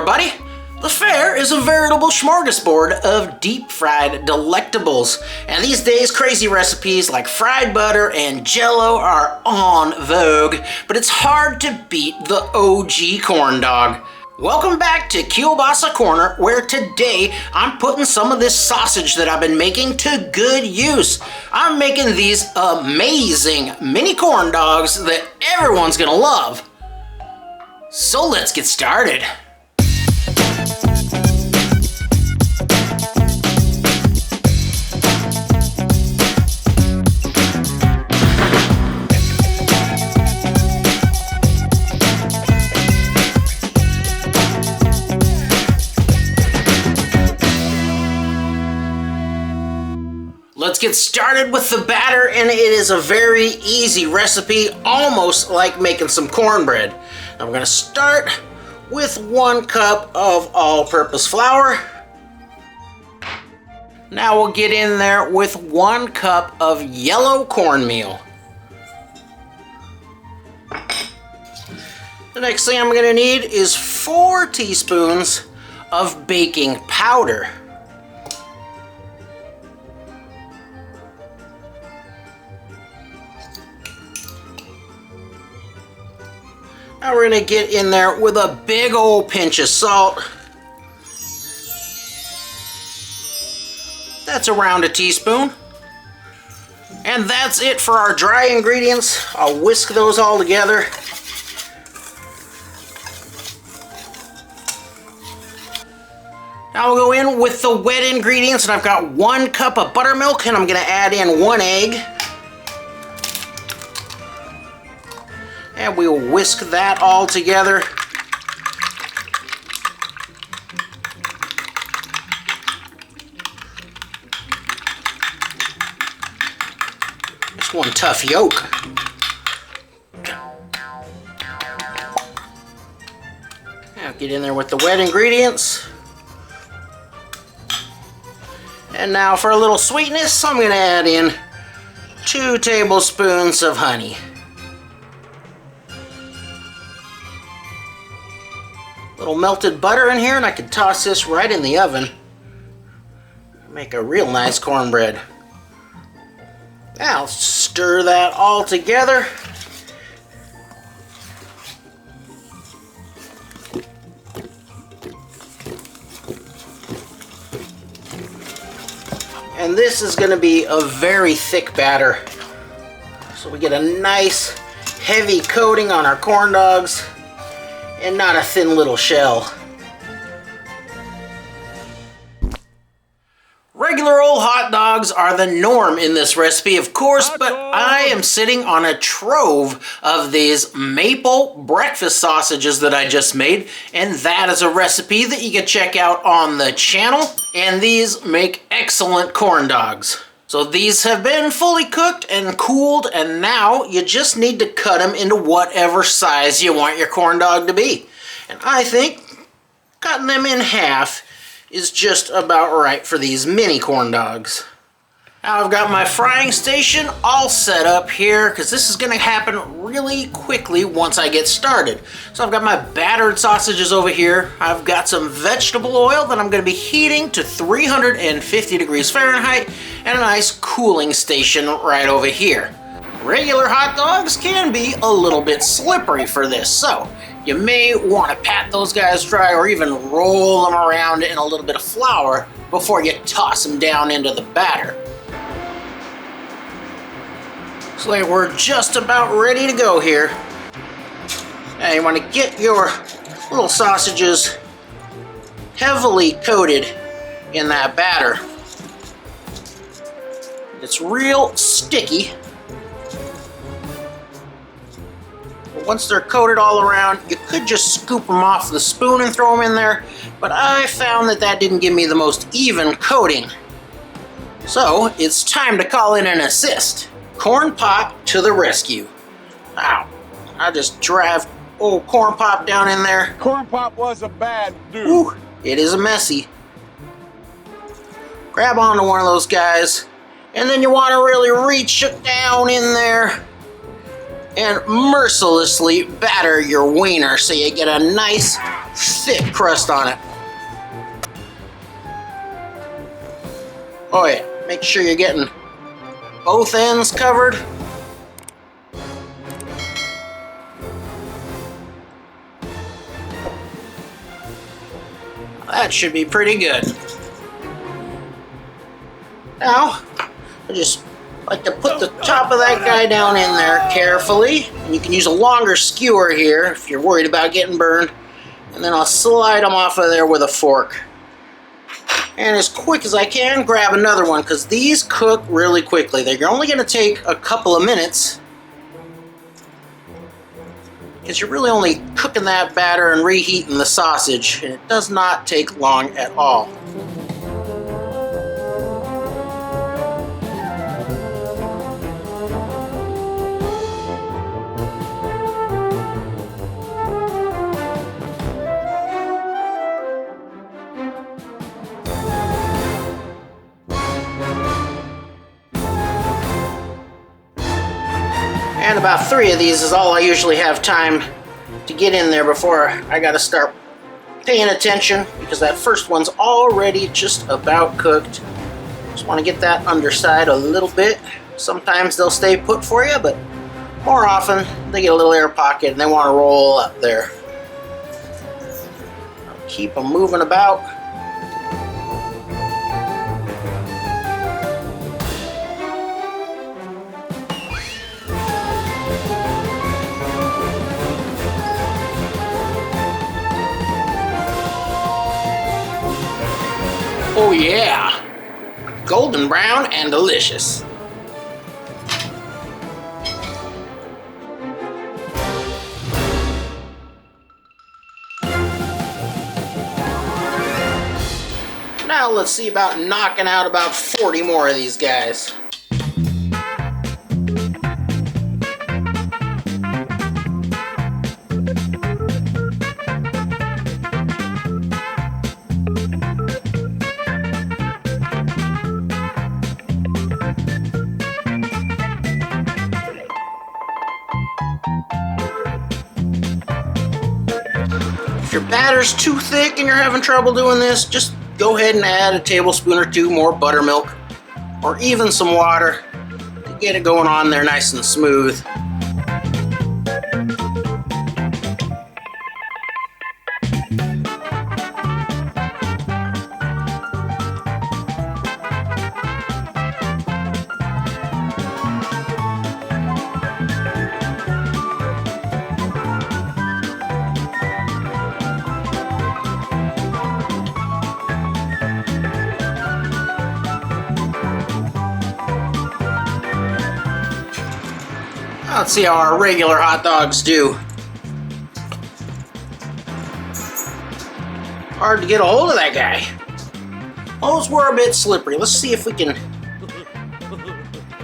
everybody! The fair is a veritable smorgasbord of deep-fried delectables, and these days crazy recipes like fried butter and jello are on vogue, but it's hard to beat the OG corn dog. Welcome back to Kielbasa Corner, where today I'm putting some of this sausage that I've been making to good use. I'm making these amazing mini corn dogs that everyone's gonna love. So let's get started. Let's get started with the batter, and it is a very easy recipe, almost like making some cornbread. Now we're going to start with 1 cup of all-purpose flour. Now we'll get in there with 1 cup of yellow cornmeal. The next thing I'm going to need is 4 teaspoons of baking powder. Now we're going to get in there with a big old pinch of salt. That's around a teaspoon. And that's it for our dry ingredients. I'll whisk those all together. Now we'll go in with the wet ingredients, and I've got 1 cup of buttermilk, and I'm going to add in 1 egg. And we'll whisk that all together. Just one tough yolk. Now get in there with the wet ingredients. And now for a little sweetness, I'm going to add in 2 tablespoons of honey. Little melted butter in here, and I can toss this right in the oven. Make a real nice cornbread. Now stir that all together. And this is going to be a very thick batter. So we get a nice heavy coating on our corn dogs. And not a thin little shell. Regular old hot dogs are the norm in this recipe, of course, but I am sitting on a trove of these maple breakfast sausages that I just made, and that is a recipe that you can check out on the channel, and these make excellent corn dogs. So these have been fully cooked and cooled, and now you just need to cut them into whatever size you want your corn dog to be. And I think cutting them in half is just about right for these mini corn dogs. Now I've got my frying station all set up here because this is going to happen really quickly once I get started. So I've got my battered sausages over here. I've got some vegetable oil that I'm going to be heating to 350 degrees Fahrenheit, and a nice cooling station right over here. Regular hot dogs can be a little bit slippery for this, so you may want to pat those guys dry or even roll them around in a little bit of flour before you toss them down into the batter. So we're just about ready to go here. Now you want to get your little sausages heavily coated in that batter. It's real sticky. But once they're coated all around, you could just scoop them off the spoon and throw them in there, but I found that that didn't give me the most even coating. So it's time to call in an assist. Corn Pop to the rescue. Ow. I just drive old Corn Pop down in there. Corn Pop was a bad dude. Ooh, it is a messy. Grab onto one of those guys, and then you want to really reach it down in there and mercilessly batter your wiener so you get a nice thick crust on it. Oh yeah, make sure you're getting both ends covered. That should be pretty good. Now, I just like to put the top of that guy down in there carefully. And you can use a longer skewer here if you're worried about getting burned. And then I'll slide them off of there with a fork. And as quick as I can, grab another one, because these cook really quickly. They're only going to take a couple of minutes, because you're really only cooking that batter and reheating the sausage, and it does not take long at all. And about 3 of these is all I usually have time to get in there before I gotta start paying attention, because that first one's already just about cooked. Just want to get that underside a little bit. Sometimes they'll stay put for you, but more often they get a little air pocket and they want to roll up there. I'll keep them moving about. Oh yeah, golden brown and delicious. Now let's see about knocking out about 40 more of these guys. If your batter's too thick and you're having trouble doing this, just go ahead and add a tablespoon or 2 more buttermilk, or even some water to get it going on there nice and smooth. Let's see how our regular hot dogs do. Hard to get a hold of that guy. Those were a bit slippery. Let's see if we can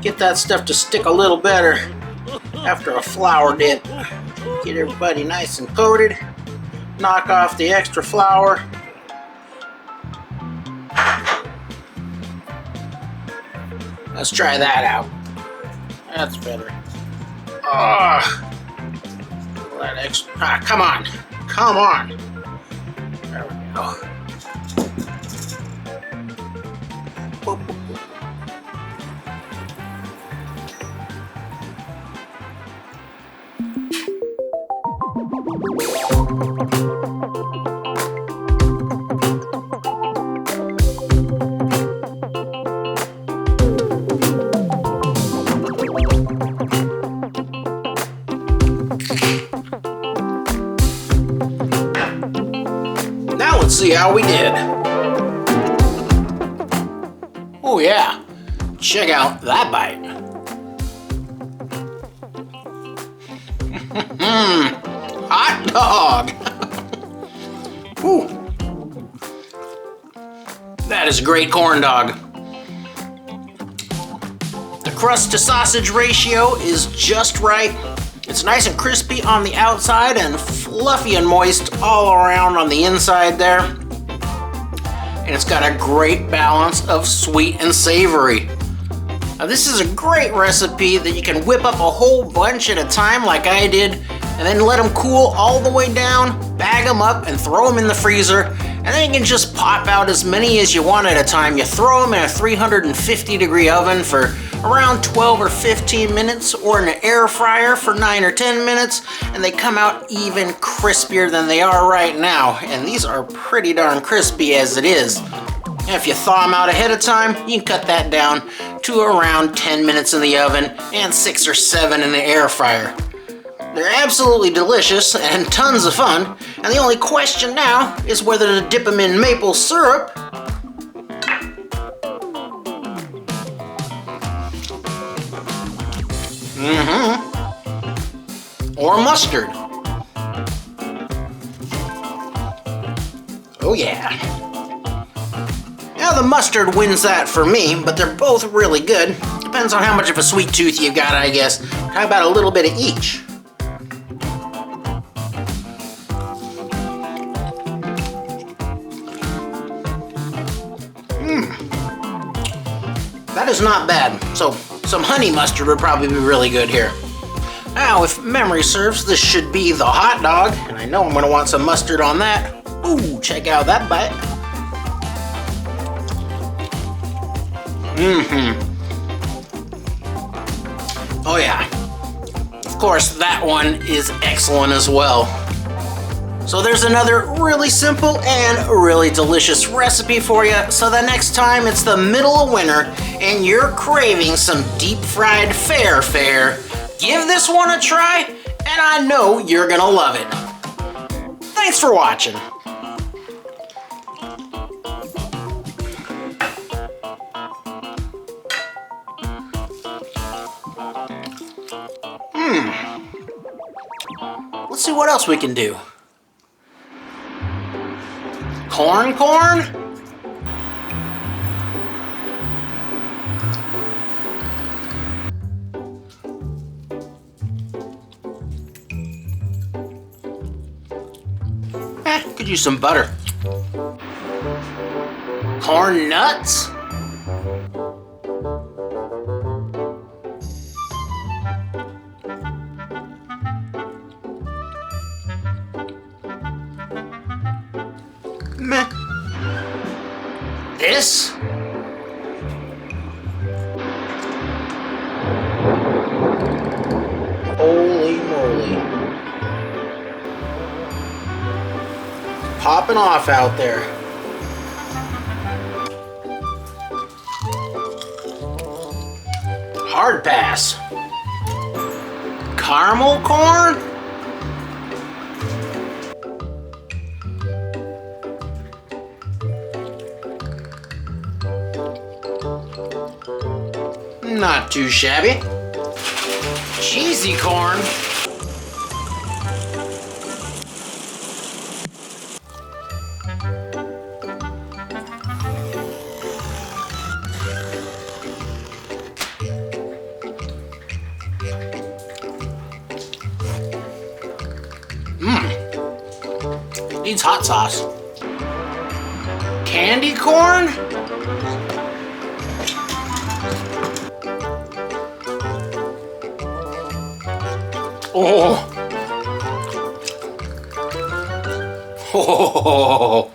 get that stuff to stick a little better after a flour dip. Get everybody nice and coated. Knock off the extra flour. Let's try that out. That's better. That extra. Come on. Come on. There we go. Boop, boop, boop. Let's see how we did. Oh yeah, check out that bite. Hot dog. Ooh. That is a great corn dog. The crust to sausage ratio is just right. It's nice and crispy on the outside and fluffy and moist all around on the inside there. And it's got a great balance of sweet and savory. Now this is a great recipe that you can whip up a whole bunch at a time like I did, and then let them cool all the way down, bag them up, and throw them in the freezer. And then you can just pop out as many as you want at a time. You throw them in a 350-degree oven for around 12 or 15 minutes, or in an air fryer for 9 or 10 minutes, and they come out even crispier than they are right now. And these are pretty darn crispy as it is. And if you thaw them out ahead of time, you can cut that down to around 10 minutes in the oven and 6 or 7 in the air fryer. They're absolutely delicious and tons of fun, and the only question now is whether to dip them in maple syrup or mustard. Oh yeah. Now the mustard wins that for me, but they're both really good. Depends on how much of a sweet tooth you got, I guess. How about a little bit of each? That is not bad. So some honey mustard would probably be really good here. Now, if memory serves, this should be the hot dog, and I know I'm gonna want some mustard on that. Ooh, check out that bite. Oh yeah. Of course, that one is excellent as well. So there's another really simple and really delicious recipe for you. So the next time it's the middle of winter and you're craving some deep fried fare, give this one a try, and I know you're gonna love it. Thanks for watching. Let's see what else we can do. Corn? Could use some butter. Corn nuts? Meh. This? Holy moly. Popping off out there. Hard pass. Caramel corn? Not too shabby. Cheesy corn. Needs hot sauce. Candy corn? Oh. Oh.